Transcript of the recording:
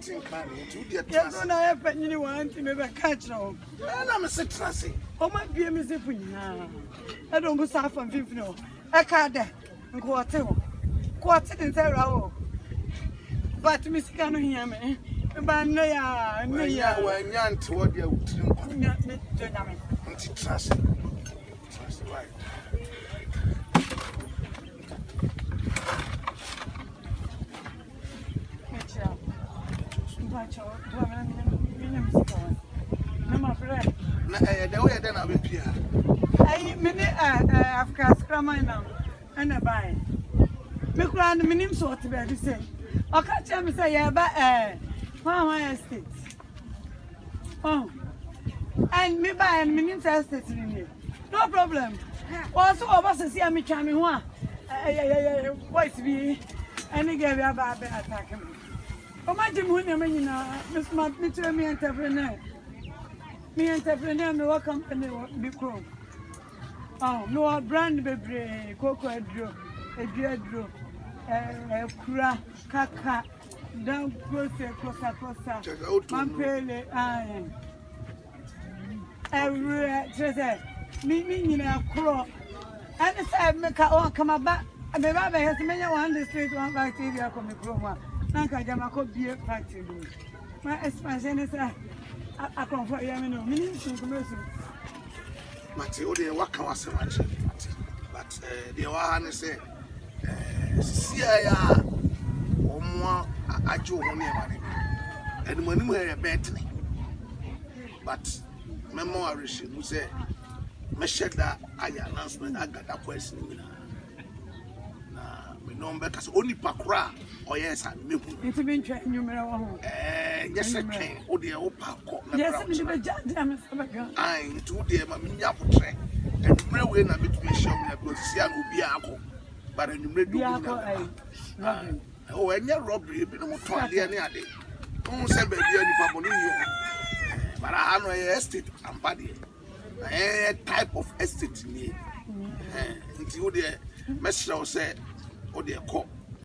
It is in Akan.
sitting plan into the Yes, when I have anyone to maybe catch now. And I'm a citrusy. Oh, my dear Miss Ipuna. I don't go south from Fifno. I can't go to quarter and zero. But Miss Cano hear me. But no, yeah, no, yeah, when young toward your trust. Right. The way then I will be here. I mean, I've cast grammar now and a buy. Make round the minimum sort of every say. I'll catch him say, yeah, but my estate. Oh, and me buy and minimum estate in here. No problem. Also, I was to see me charming one. Voice be any girl about attacking me. Oh, my Jim Winnie, you know, Miss Mark, me to me entrepreneur. Me entrepreneur, me work company, be crow. Oh, no brand baby, cocoa drew, a dear drew, kura, kaka, down closer, Mampele, iron. Every treasure, me in a crow. And the side make a come back. And the rabbi has many one the street one back to the Chroma. Nanka Jamako beer factory. My expansion is a comfort Yamino, meaning to commercial. Matilda, what can I say? But the one say, see, I or more, I do only money. And when we were a betting. But memory, who said, Meshed that I announcement, I got that question. No, because only Pakra or yes, and me. It's been trained numerous. Yes, I can. Oh, dear, oh, Paco. Yes, I'm a judge. I do dear, my Minya and pray when I be to be sure because Sian will be alcohol. But in the oh, and your robbery, but no more to any day. Don't say baby, any Papolino. But I know a estate and body. A type of estate. Until the messenger said, oh, dear, cop.